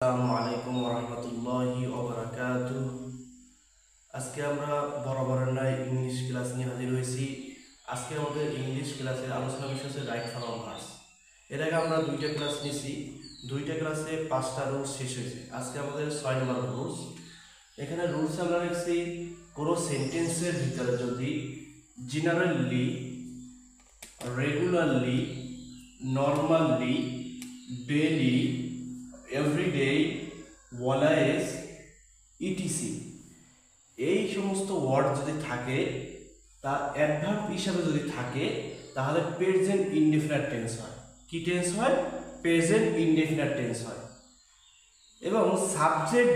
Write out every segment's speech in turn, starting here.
আসসালামু আলাইকুম রহমতুল্লাহি ওবারাকাতুহ। আজকে আমরা বরাবরের ন্যায় ইংলিশ ক্লাস নিয়ে হাজির হয়েছি। আজকে আমাদের ইংলিশ ক্লাসের আলোচনা বিষয় হচ্ছে রাইট ফর্ম ভার্স। এর আগে আমরা দুইটা ক্লাস নিয়েছি, দুইটা ক্লাসে 5টা রুলস শেষ হয়েছে। আজকে আমাদের 6 নম্বর রুলস। এখানে রুলস আমরা লিখছি, কোনো সেন্টেন্সের ভিতরে যদি generally, regularly, normally, daily, everyday, always, etc এই সমস্ত ওয়ার্ড যদি থাকে, তা অ্যাডভার্ব হিসাবে যদি থাকে, তাহলে প্রেজেন্ট ইনডেফিনিট টেন্স হয়। কি টেন্স হয়? প্রেজেন্ট ইনডেফিনিট টেন্স হয়। এবং সাবজেক্ট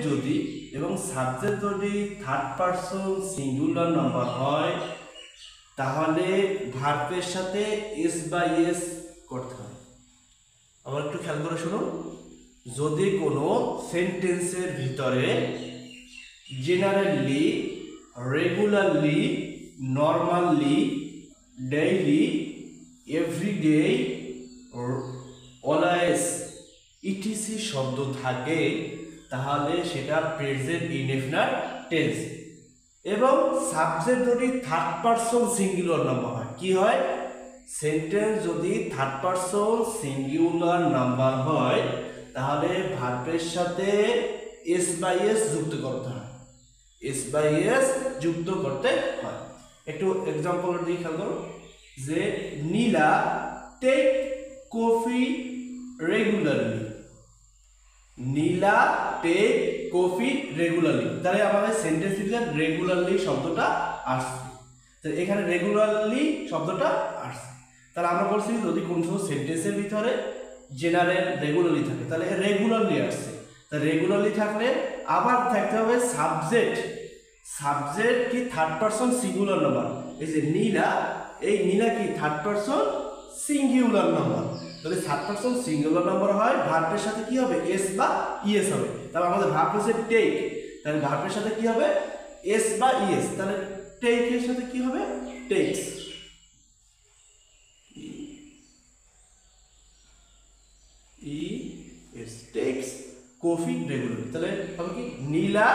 যদি থার্ড পারসন সিঙ্গুলার নাম্বার হয়, তাহলে ভার্বের সাথে এস বা এস করতে হয়। আবার একটু খেয়াল করে শুনুন, যদি কোনো সেন্টেন্সের ভিতরে generally, regularly, normally, daily, everyday, always, etc শব্দ থাকে, তাহলে সেটা প্রেজেন্ট ইনডেফিনিট টেন্স। এবং সাবজেক্ট যদি থার্ড পারসন সিঙ্গুলার নাম্বার হয়, কি হয়? সেন্টেন্স যদি থার্ড পারসন সিঙ্গুলার নাম্বার হয়, তাহলে ভার্বের সাথে এস বাই এস যুক্ত করতে হয়। এস বাই এস যুক্ত করতে হয়। একটু এক্সাম্পল দিয়ে খেয়াল করো, যে নীলা টেক কফি রেগুলারলি। নীলা টেক কফি রেগুলারলি, তাহলে আমাদের সেন্টেন্সে রেগুলারলি শব্দটা আসছে। তো এখানে রেগুলারলি শব্দটা আসছে, তাহলে আমরা বলছি যদি কোন সেন্টেন্সের ভিতরে জেনারেল, রেগুলারলি থাকে, তাহলে রেগুলারলি আসছে। তা রেগুলারলি থাকলে আবার থাকতে হবে সাবজেক্ট। সাবজেক্ট কি? Third person singular number. এই যে নীলা, এই নীলা কি? Third person singular number. তাহলে থার্ড পারসন সিঙ্গুলার নাম্বার হয়, ভার্বের সাথে কি হবে? এস বা ইএস হবে। তাহলে আমাদের ভার্ব হচ্ছে টেক, তাহলে ভার্বের সাথে কি হবে? এস বা ইএস। তাহলে টেক এর সাথে কি হবে? টেক্স। Takes coffee regularly. তাহলে হবে কি? Neela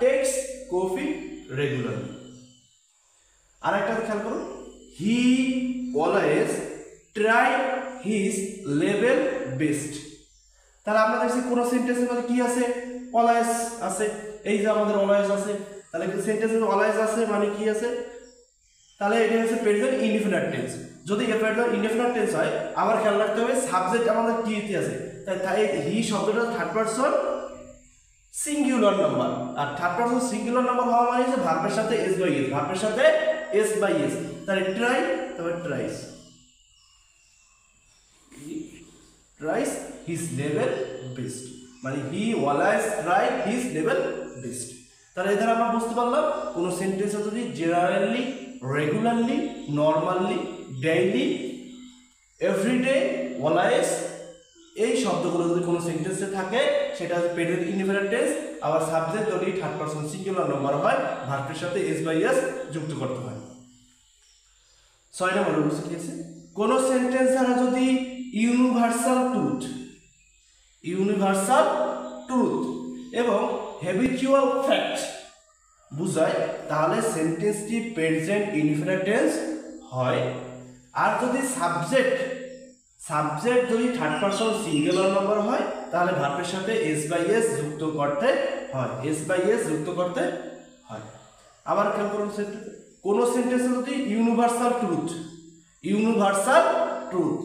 takes coffee regularly. আর একটা খেয়াল করুন, he always try his level best. তাহলে আমরা দেখছি কোন সেন্টেন্সের মধ্যে কি আছে? অলওয়েজ আছে। এই যে আমাদের অলওয়েজ আছে, তাহলে সেন্টেন্সে অলওয়েজ আছে মানে কি আছে? তাহলে এটা হচ্ছে প্রেজেন্ট ইনডেফিনিট টেন্স। যদি প্রেজেন্ট ইনডেফিনিট টেন্স হয়, আবার খেয়াল রাখতে হবে সাবজেক্ট আমাদের কি আছে। তাই হি শব্দটা থার্ড পারসন সিঙ্গুলার নাম্বার, আর থার্ড পারসন সিঙ্গুলার নাম্বার হওয়া মানে হচ্ছে ভার্বের সাথে এস বাই এস, ভার্বের সাথে এস বাই এস। তাহলে ট্রাই, তবে tries, tries his level best, মানে he always try his level best. তাহলে এদের আমরা বুঝতে পারলাম, কোন সেন্টেন্সে যদি generally, regularly, normally, daily, everyday, always এই শব্দগুলো যদি কোনো সেন্টেন্সে থাকে, সেটা হচ্ছে প্রেজেন্ট ইনডেফিনিট টেন্স। আবার সাবজেক্ট যদি থার্ড পারসন সিঙ্গুলার নাম্বার হয়, ভার্বের সাথে এস বাই এস যুক্ত করতে হয়। 6 নম্বর রুলস কি আছে? কোন সেন্টেন্স দ্বারা যদি ইউনিভার্সাল ট্রুথ এবং হ্যাবিচুয়াল ফ্যাক্ট বুঝায়, তাহলে সেন্টেন্সটি প্রেজেন্ট ইনডেফিনিট টেন্স হয়। আর যদি সাবজেক্ট যদি থার্ড পারসন সিঙ্গুলার নাম্বার হয়, তাহলে ভার্বের সাথে এস বাই এস যুক্ত করতে হয়। এস বাই এস যুক্ত করতে হয়। আবার খেয়াল করুন, কোন সেন্টেন্সে যদি ইউনিভার্সাল ট্রুথ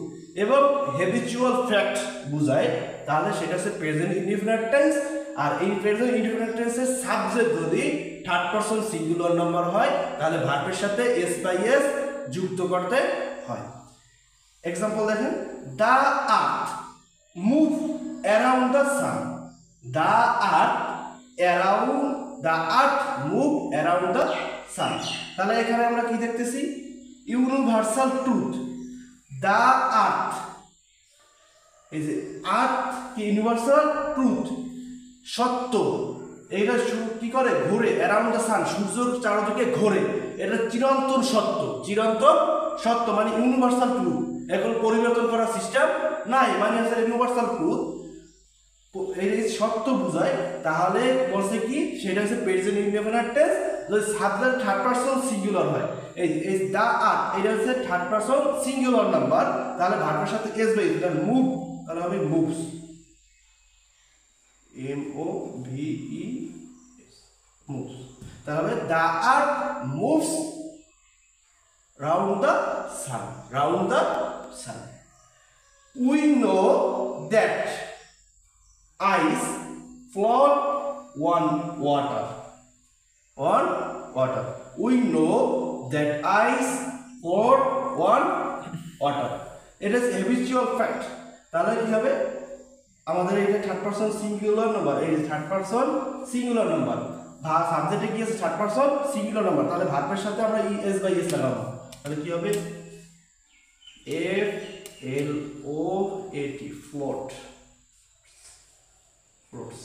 এবং হ্যাবিচুয়াল ফ্যাক্ট বুঝায়, তাহলে সেটা হচ্ছে প্রেজেন্ট ইনডেফিনিট টেন্স। আর এই প্রেজেন্ট ইনডেফিনিট টেন্সের সাবজেক্ট যদি থার্ড পারসন সিঙ্গুলার নাম্বার হয়, তাহলে ভার্বের সাথে এস বাই এস যুক্ত করতে হয়। এক্সাম্পল দেখেন, the earth move around the sun. The earth move around the sun. তাহলে এখানে আমরা কি দেখতেছি? ইউনিভার্সাল ট্রুথ, দ্য আর্থ, এই যে আর্থ কি? ইউনিভার্সাল ট্রুথ, সত্য। এইটা কি করে? ঘোরে, অ্যারাউন্ড দ্য সান, সূর্যের চারদিকে ঘোরে। এটা চিরন্তন সত্য, মানে ইউনিভার্সাল ট্রুথ। এখন পরিবর্তন করার সিস্টেম নাই, মানে হচ্ছে ইউনিভার্সাল ট্রুথ, এর শর্ত বোঝায়, তাহলে বলছে কি সেটা হচ্ছে প্রেজেন্ট ইনডেফিনিট টেন্স যদি সাবজেক্ট থার্ড পারসন সিঙ্গুলার হয়। এই দা আর এটা হচ্ছে থার্ড পারসন সিঙ্গুলার নাম্বার, তাহলে ভার্বের সাথে এস বাই এটা মুভ, তাহলে হবে moves, M O V E S, moves. তাহলে the earth moves round the sun, round the sun. We know that ice float on water, on water. We know that ice float on water. It is habitual fact. তাহলে কি হবে, আমাদের এটা third person singular number, এই third person singular number, সাবজেক্টে কি আছে third person singular number, তাহলে ভার্বের সাথে আমরা ই এস বাই এস লাগাবো, তাহলে কি হবে এফ এল ও এ টি ফ্লোট, ফ্লোটস।